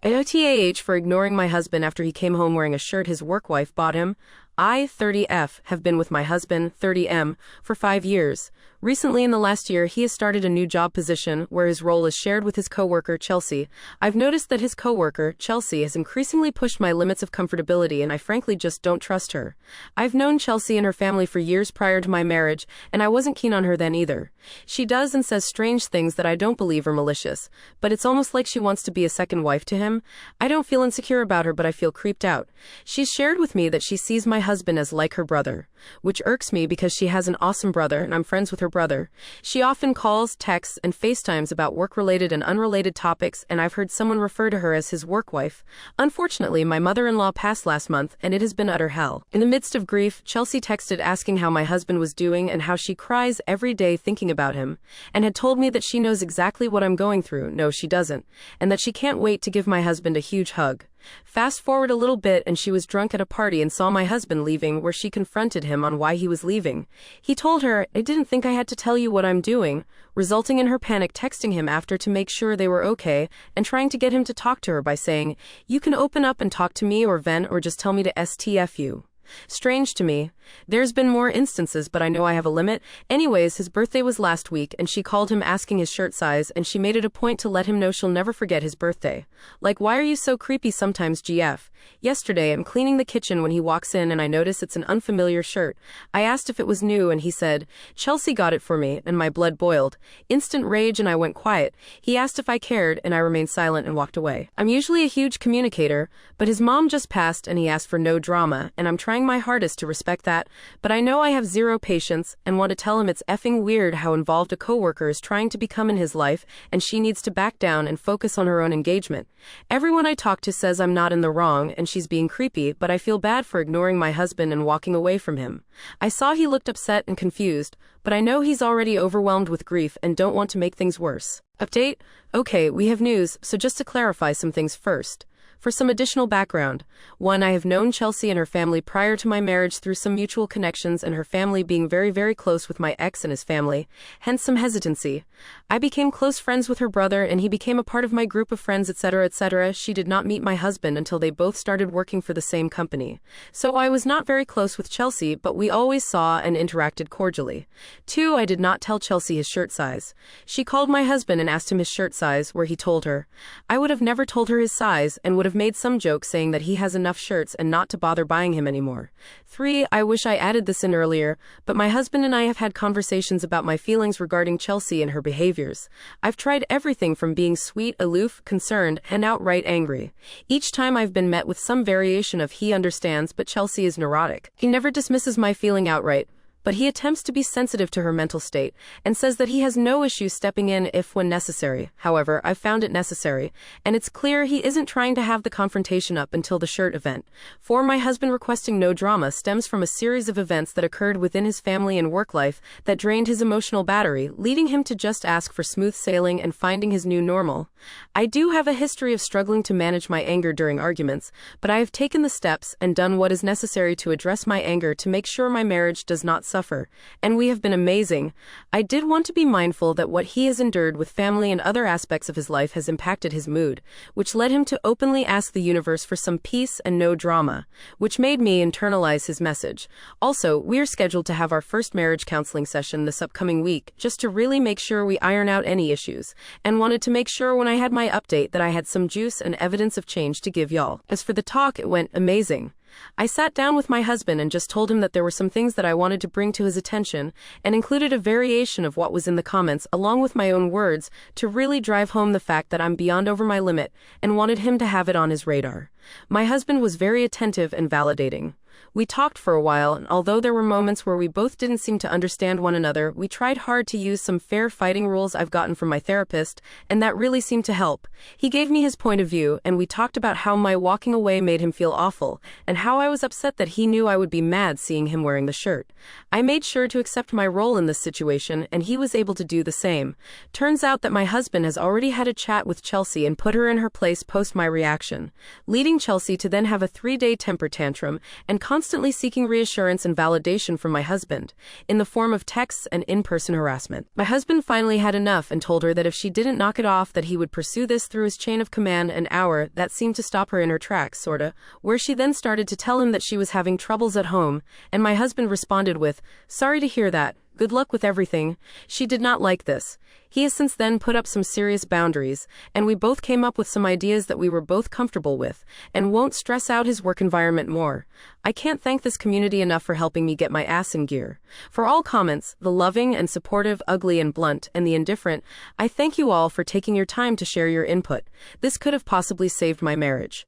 AITAH for ignoring my husband after he came home wearing a shirt his work wife bought him. I, 30F, have been with my husband, 30M, for 5 years. Recently, in the last year, he has started a new job position where his role is shared with his coworker, Chelsea. I've noticed that his coworker, Chelsea, has increasingly pushed my limits of comfortability, and I frankly just don't trust her. I've known Chelsea and her family for years prior to my marriage, and I wasn't keen on her then either. She does and says strange things that I don't believe are malicious, but it's almost like she wants to be a second wife to him. I don't feel insecure about her, but I feel creeped out. She's shared with me that she sees my husband as like her brother, which irks me because she has an awesome brother and I'm friends with her brother. She often calls, texts, and FaceTimes about work-related and unrelated topics, and I've heard someone refer to her as his work wife. Unfortunately, my mother-in-law passed last month, and it has been utter hell. In the midst of grief, Chelsea texted asking how my husband was doing and how she cries every day thinking about him, and had told me that she knows exactly what I'm going through. No, she doesn't, and that she can't wait to give my husband a huge hug. Fast forward a little bit and she was drunk at a party and saw my husband leaving, where she confronted him on why he was leaving. He told her, "I didn't think I had to tell you what I'm doing," resulting in her panic texting him after to make sure they were okay and trying to get him to talk to her by saying, "You can open up and talk to me or vent or just tell me to STF you." Strange to me. There's been more instances, but I know I have a limit. Anyways, his birthday was last week, and she called him asking his shirt size, and she made it a point to let him know she'll never forget his birthday. Like, why are you so creepy sometimes, GF? Yesterday, I'm cleaning the kitchen when he walks in and I notice it's an unfamiliar shirt. I asked if it was new and he said, "Chelsea got it for me," and my blood boiled. Instant rage and I went quiet. He asked if I cared and I remained silent and walked away. I'm usually a huge communicator, but his mom just passed and he asked for no drama, and I'm trying my hardest to respect that, but I know I have zero patience and want to tell him it's effing weird how involved a coworker is trying to become in his life, and she needs to back down and focus on her own engagement. Everyone I talk to says I'm not in the wrong and she's being creepy, but I feel bad for ignoring my husband and walking away from him. I saw he looked upset and confused, but I know he's already overwhelmed with grief and don't want to make things worse. Update? Okay, we have news, so just to clarify some things first. For some additional background, 1. I have known Chelsea and her family prior to my marriage through some mutual connections, and her family being very, very close with my ex and his family, hence some hesitancy. I became close friends with her brother and he became a part of my group of friends, etc., etc. She did not meet my husband until they both started working for the same company. So I was not very close with Chelsea, but we always saw and interacted cordially. 2. I did not tell Chelsea his shirt size. She called my husband and asked him his shirt size, where he told her. I would have never told her his size and would have made some joke saying that he has enough shirts and not to bother buying him anymore. 3. I wish I added this in earlier, but my husband and I have had conversations about my feelings regarding Chelsea and her behaviors. I've tried everything from being sweet, aloof, concerned, and outright angry. Each time I've been met with some variation of "he understands, but Chelsea is neurotic." He never dismisses my feeling outright, but he attempts to be sensitive to her mental state and says that he has no issue stepping in if when necessary. However, I've found it necessary, and it's clear he isn't trying to have the confrontation up until the shirt event. 4. My husband requesting no drama stems from a series of events that occurred within his family and work life that drained his emotional battery, leading him to just ask for smooth sailing and finding his new normal. I do have a history of struggling to manage my anger during arguments, but I have taken the steps and done what is necessary to address my anger to make sure my marriage does not suffer, and we have been amazing. I did want to be mindful that what he has endured with family and other aspects of his life has impacted his mood, which led him to openly ask the universe for some peace and no drama, which made me internalize his message. Also, we are scheduled to have our first marriage counseling session this upcoming week, just to really make sure we iron out any issues, and wanted to make sure when I had my update that I had some juice and evidence of change to give y'all. As for the talk, it went amazing. I sat down with my husband and just told him that there were some things that I wanted to bring to his attention, and included a variation of what was in the comments along with my own words to really drive home the fact that I'm beyond over my limit and wanted him to have it on his radar. My husband was very attentive and validating. We talked for a while, and although there were moments where we both didn't seem to understand one another, we tried hard to use some fair fighting rules I've gotten from my therapist, and that really seemed to help. He gave me his point of view, and we talked about how my walking away made him feel awful, and how I was upset that he knew I would be mad seeing him wearing the shirt. I made sure to accept my role in this situation, and he was able to do the same. Turns out that my husband has already had a chat with Chelsea and put her in her place post my reaction, leading Chelsea to then have a 3-day temper tantrum and constantly seeking reassurance and validation from my husband, in the form of texts and in-person harassment. My husband finally had enough and told her that if she didn't knock it off, that he would pursue this through his chain of command. An hour that seemed to stop her in her tracks, sorta, where she then started to tell him that she was having troubles at home, and my husband responded with, "Sorry to hear that. Good luck with everything." She did not like this. He has since then put up some serious boundaries, and we both came up with some ideas that we were both comfortable with, and won't stress out his work environment more. I can't thank this community enough for helping me get my ass in gear. For all comments, the loving and supportive, ugly and blunt, and the indifferent, I thank you all for taking your time to share your input. This could have possibly saved my marriage.